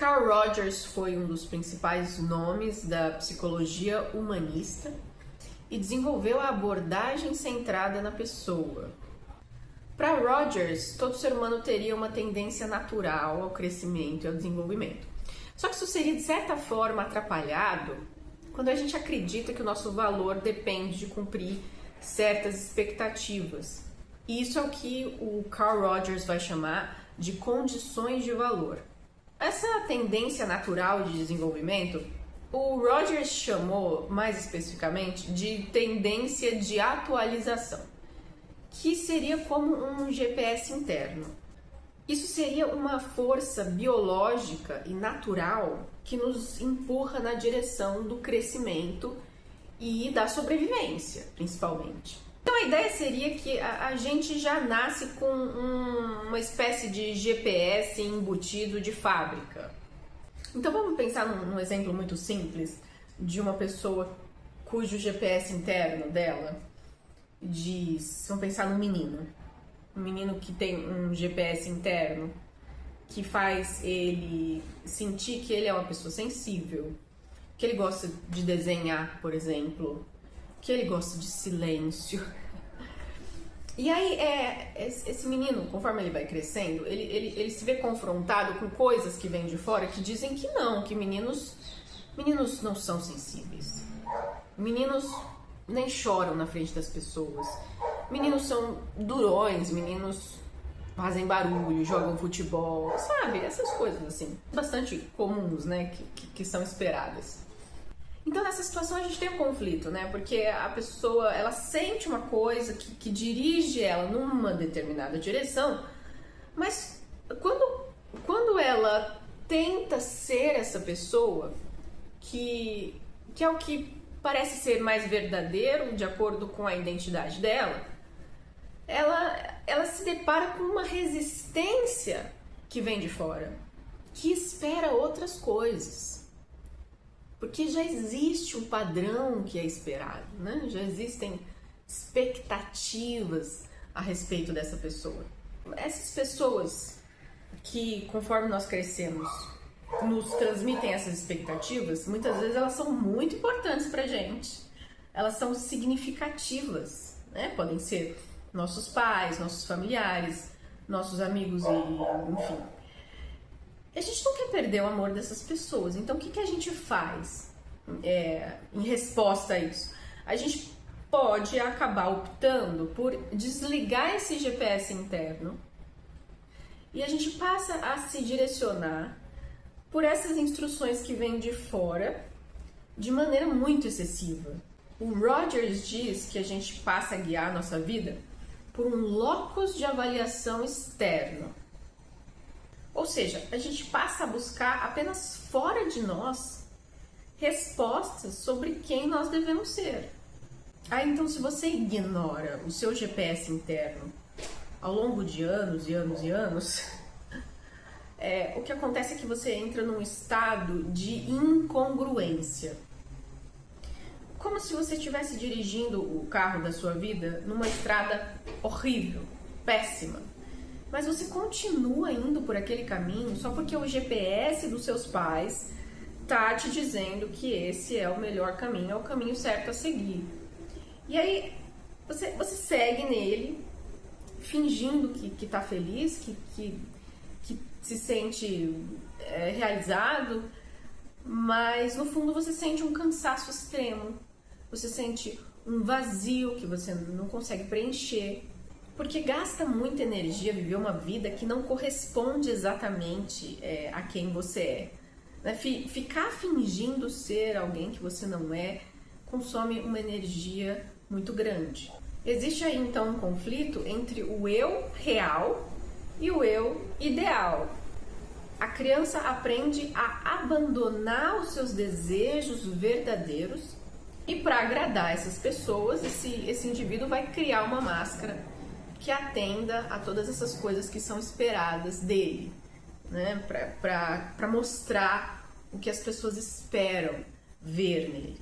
Carl Rogers foi um dos principais nomes da psicologia humanista e desenvolveu a abordagem centrada na pessoa. Para Rogers, todo ser humano teria uma tendência natural ao crescimento e ao desenvolvimento. Só que isso seria, de certa forma, atrapalhado quando a gente acredita que o nosso valor depende de cumprir certas expectativas. E isso é o que o Carl Rogers vai chamar de condições de valor. Essa tendência natural de desenvolvimento, o Rogers chamou, mais especificamente, de tendência de atualização, que seria como um GPS interno. Isso seria uma força biológica e natural que nos empurra na direção do crescimento e da sobrevivência, principalmente. Então a ideia seria que a gente já nasce com uma espécie de GPS embutido de fábrica. Então vamos pensar num exemplo muito simples de uma pessoa cujo GPS interno dela diz... Vamos pensar num menino. Um menino que tem um GPS interno que faz ele sentir que ele é uma pessoa sensível, que ele gosta de desenhar, por exemplo, que ele gosta de silêncio. E aí, esse menino, conforme ele vai crescendo, ele se vê confrontado com coisas que vêm de fora que dizem que não, que meninos não são sensíveis. Meninos nem choram na frente das pessoas. Meninos são durões, meninos fazem barulho, jogam futebol, sabe? Essas coisas assim, bastante comuns, né, que são esperadas. Então nessa situação a gente tem um conflito, né? Porque a pessoa, ela sente uma coisa que dirige ela numa determinada direção, mas quando ela tenta ser essa pessoa, que é o que parece ser mais verdadeiro, de acordo com a identidade dela, ela se depara com uma resistência que vem de fora, que espera outras coisas. Porque já existe um padrão que é esperado, né? Já existem expectativas a respeito dessa pessoa. Essas pessoas que, conforme nós crescemos, nos transmitem essas expectativas, muitas vezes elas são muito importantes pra gente. Elas são significativas, né? Podem ser nossos pais, nossos familiares, nossos amigos e enfim. A gente não quer perder o amor dessas pessoas, então o que a gente faz em resposta a isso? A gente pode acabar optando por desligar esse GPS interno e a gente passa a se direcionar por essas instruções que vêm de fora de maneira muito excessiva. O Rogers diz que a gente passa a guiar a nossa vida por um locus de avaliação externo. Ou seja, a gente passa a buscar apenas fora de nós respostas sobre quem nós devemos ser. Então, se você ignora o seu GPS interno ao longo de anos e anos e anos, o que acontece é que você entra num estado de incongruência. Como se você estivesse dirigindo o carro da sua vida numa estrada horrível, péssima. Mas você continua indo por aquele caminho só porque o GPS dos seus pais tá te dizendo que esse é o melhor caminho, é o caminho certo a seguir. E aí você segue nele, fingindo que tá feliz, que se sente realizado, mas no fundo você sente um cansaço extremo, você sente um vazio que você não consegue preencher. Porque gasta muita energia viver uma vida que não corresponde exatamente a quem você é. Né? Ficar fingindo ser alguém que você não é consome uma energia muito grande. Existe aí então um conflito entre o eu real e o eu ideal. A criança aprende a abandonar os seus desejos verdadeiros e para agradar essas pessoas, esse indivíduo vai criar uma máscara que atenda a todas essas coisas que são esperadas dele, né? Para mostrar o que as pessoas esperam ver nele.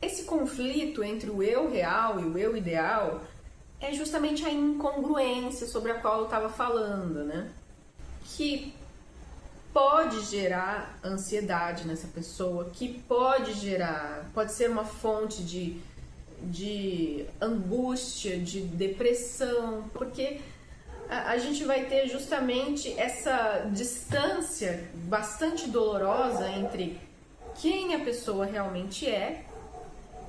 Esse conflito entre o eu real e o eu ideal é justamente a incongruência sobre a qual eu estava falando, né? Que pode gerar ansiedade nessa pessoa, que pode ser uma fonte de angústia, de depressão, porque a gente vai ter justamente essa distância bastante dolorosa entre quem a pessoa realmente é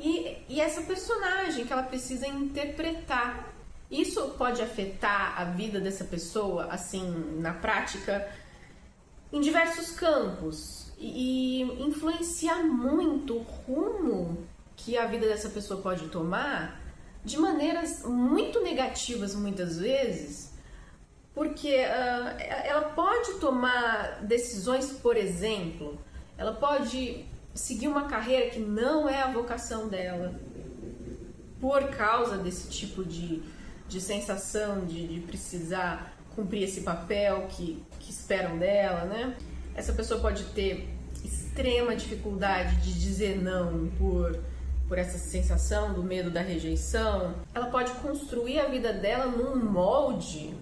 e essa personagem que ela precisa interpretar. Isso pode afetar a vida dessa pessoa, assim, na prática, em diversos campos e influenciar muito o rumo que a vida dessa pessoa pode tomar de maneiras muito negativas muitas vezes, porque ela pode tomar decisões, por exemplo, ela pode seguir uma carreira que não é a vocação dela por causa desse tipo de sensação de precisar cumprir esse papel que esperam dela, né? Essa pessoa pode ter extrema dificuldade de dizer não por essa sensação do medo da rejeição. Ela pode construir a vida dela num molde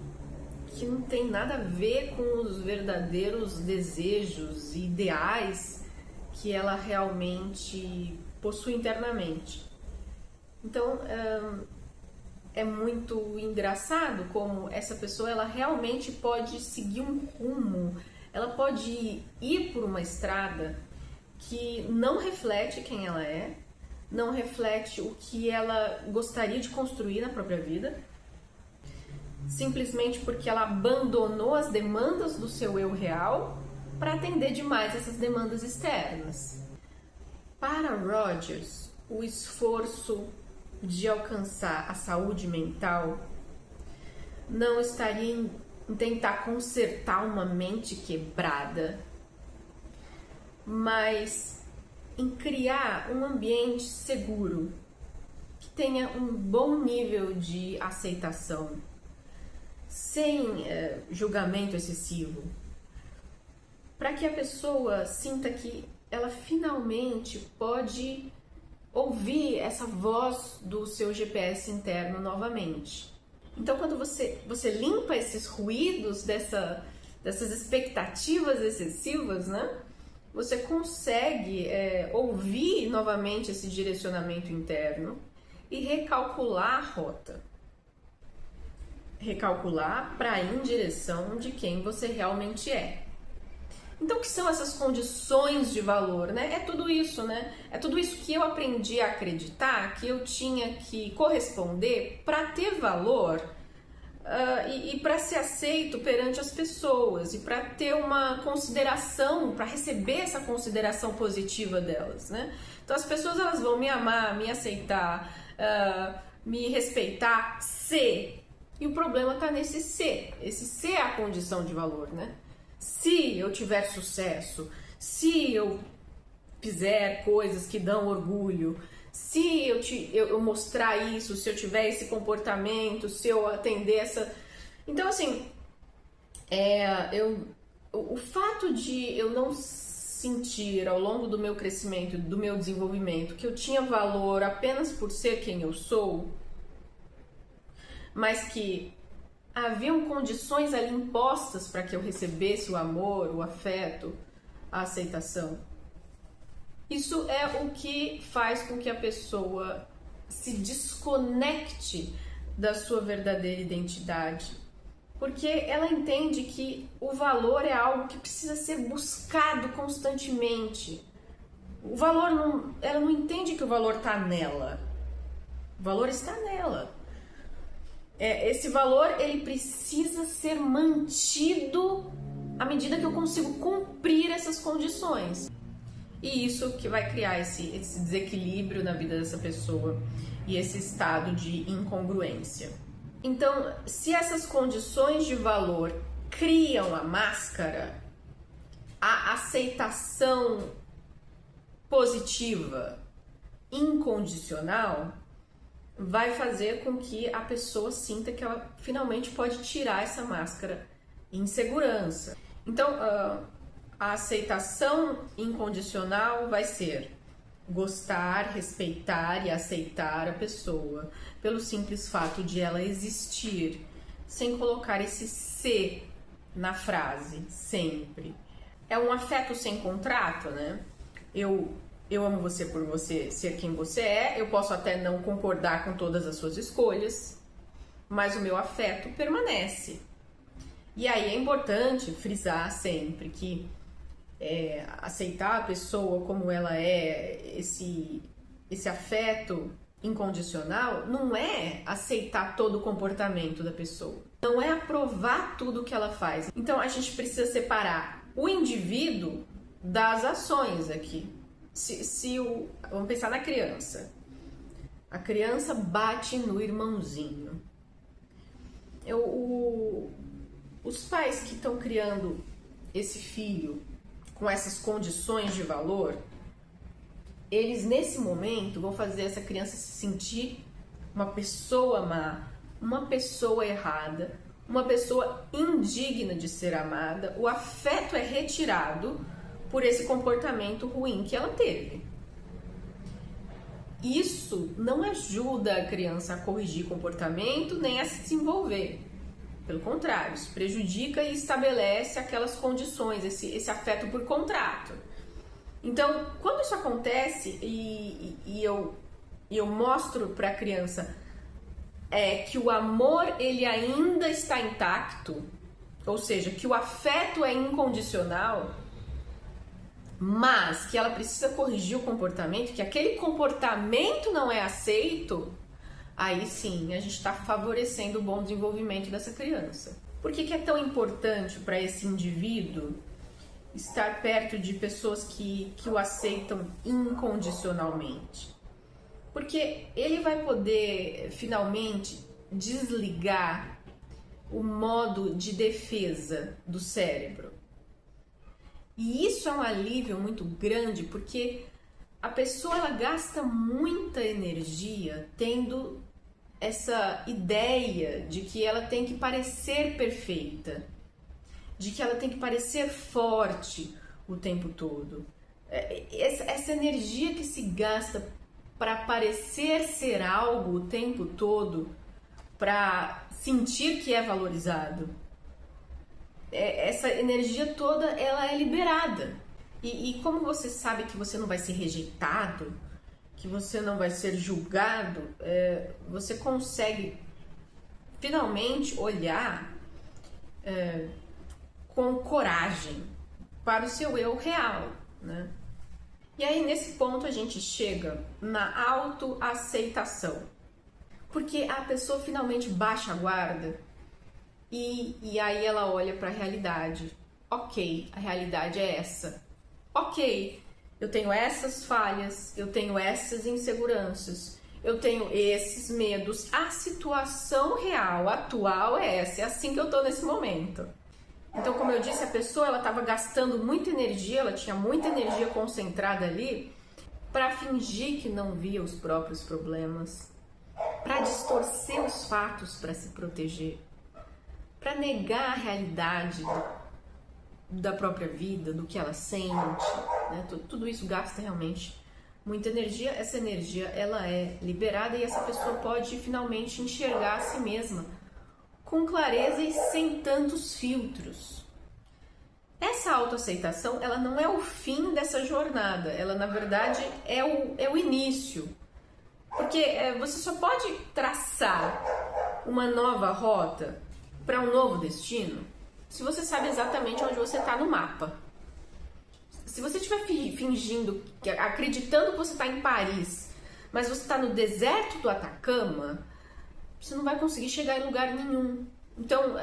que não tem nada a ver com os verdadeiros desejos e ideais que ela realmente possui internamente. Então, é muito engraçado como essa pessoa ela realmente pode seguir um rumo, ela pode ir por uma estrada que não reflete quem ela é, não reflete o que ela gostaria de construir na própria vida, simplesmente porque ela abandonou as demandas do seu eu real para atender demais essas demandas externas. Para Rogers, o esforço de alcançar a saúde mental não estaria em tentar consertar uma mente quebrada, mas em criar um ambiente seguro que tenha um bom nível de aceitação, sem julgamento excessivo, para que a pessoa sinta que ela finalmente pode ouvir essa voz do seu GPS interno novamente. Então, quando você limpa esses ruídos dessas expectativas excessivas, né, você consegue ouvir novamente esse direcionamento interno e recalcular a rota. Recalcular para ir em direção de quem você realmente é. Então, o que são essas condições de valor, né? É tudo isso, né? É tudo isso que eu aprendi a acreditar que eu tinha que corresponder para ter valor e para ser aceito perante as pessoas e para ter uma consideração, para receber essa consideração positiva delas, né? Então, as pessoas elas vão me amar, me aceitar, me respeitar, ser. E o problema está nesse ser. Esse ser é a condição de valor, né? Se eu tiver sucesso, se eu fizer coisas que dão orgulho, se eu mostrar isso, se eu tiver esse comportamento, se eu atender essa... Então, assim, o fato de eu não sentir ao longo do meu crescimento, do meu desenvolvimento, que eu tinha valor apenas por ser quem eu sou, mas que haviam condições ali impostas para que eu recebesse o amor, o afeto, a aceitação. Isso é o que faz com que a pessoa se desconecte da sua verdadeira identidade, porque ela entende que o valor é algo que precisa ser buscado constantemente. O valor ela não entende que o valor está nela. O valor está nela. Esse valor ele precisa ser mantido à medida que eu consigo cumprir essas condições. E isso que vai criar esse desequilíbrio na vida dessa pessoa e esse estado de incongruência. Então, se essas condições de valor criam a máscara, a aceitação positiva, incondicional, vai fazer com que a pessoa sinta que ela finalmente pode tirar essa máscara em segurança. Então, a aceitação incondicional vai ser gostar, respeitar e aceitar a pessoa pelo simples fato de ela existir, sem colocar esse ser na frase, sempre. É um afeto sem contrato, né? Eu amo você por você ser quem você é, eu posso até não concordar com todas as suas escolhas, mas o meu afeto permanece. E aí é importante frisar sempre que aceitar a pessoa como ela é, esse afeto incondicional, não é aceitar todo o comportamento da pessoa, não é aprovar tudo que ela faz. Então a gente precisa separar o indivíduo das ações aqui. Vamos pensar na criança. A criança bate no irmãozinho. Os pais que estão criando esse filho com essas condições de valor, eles nesse momento vão fazer essa criança se sentir uma pessoa má, uma pessoa errada, uma pessoa indigna de ser amada. O afeto é retirado por esse comportamento ruim que ela teve. Isso não ajuda a criança a corrigir comportamento nem a se desenvolver. Pelo contrário, isso prejudica e estabelece aquelas condições, esse afeto por contrato. Então, quando isso acontece e eu mostro para a criança que o amor ele ainda está intacto, ou seja, que o afeto é incondicional, mas que ela precisa corrigir o comportamento, que aquele comportamento não é aceito, aí sim a gente está favorecendo o bom desenvolvimento dessa criança. Por que é tão importante para esse indivíduo estar perto de pessoas que o aceitam incondicionalmente? Porque ele vai poder finalmente desligar o modo de defesa do cérebro. E isso é um alívio muito grande, porque a pessoa ela gasta muita energia tendo essa ideia de que ela tem que parecer perfeita, de que ela tem que parecer forte o tempo todo. Essa energia que se gasta para parecer ser algo o tempo todo, para sentir que é valorizado, essa energia toda ela é liberada. E como você sabe que você não vai ser rejeitado, que você não vai ser julgado, você consegue finalmente olhar com coragem para o seu eu real, né? E aí nesse ponto a gente chega na autoaceitação, porque a pessoa finalmente baixa a guarda e aí ela olha para a realidade. Ok, a realidade é essa. Ok, eu tenho essas falhas, eu tenho essas inseguranças, eu tenho esses medos. A situação real, atual é essa, é assim que eu tô nesse momento. Então, como eu disse, a pessoa ela estava gastando muita energia, ela tinha muita energia concentrada ali para fingir que não via os próprios problemas, para distorcer os fatos para se proteger, para negar a realidade da própria vida, do que ela sente, né? Tudo isso gasta realmente muita energia. Essa energia ela é liberada e essa pessoa pode finalmente enxergar a si mesma com clareza e sem tantos filtros. Essa autoaceitação ela não é o fim dessa jornada, ela na verdade é o início, porque você só pode traçar uma nova rota para um novo destino se você sabe exatamente onde você está no mapa. Se você estiver fingindo, acreditando que você está em Paris, mas você está no deserto do Atacama, você não vai conseguir chegar em lugar nenhum. Então,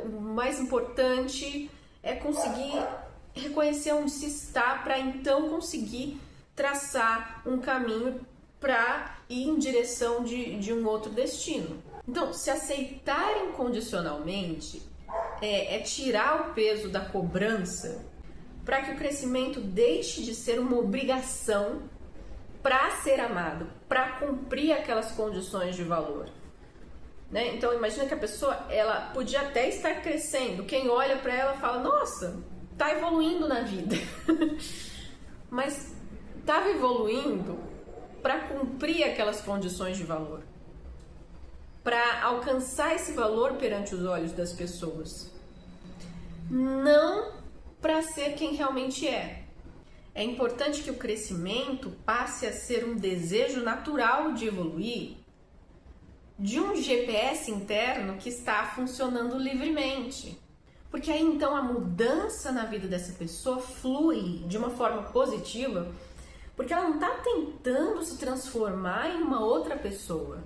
o mais importante é conseguir reconhecer onde se está para então conseguir traçar um caminho para ir em direção de um outro destino. Então, se aceitar incondicionalmente é tirar o peso da cobrança para que o crescimento deixe de ser uma obrigação para ser amado, para cumprir aquelas condições de valor. Né? Então imagina que a pessoa ela podia até estar crescendo, quem olha para ela fala, nossa, tá evoluindo na vida. Mas estava evoluindo para cumprir aquelas condições de valor, para alcançar esse valor perante os olhos das pessoas, não para ser quem realmente é. É importante que o crescimento passe a ser um desejo natural de evoluir, de um GPS interno que está funcionando livremente. Porque aí então a mudança na vida dessa pessoa flui de uma forma positiva, porque ela não está tentando se transformar em uma outra pessoa.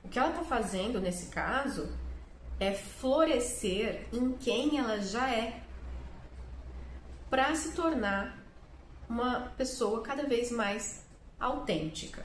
O que ela está fazendo nesse caso é florescer em quem ela já é, para se tornar uma pessoa cada vez mais autêntica.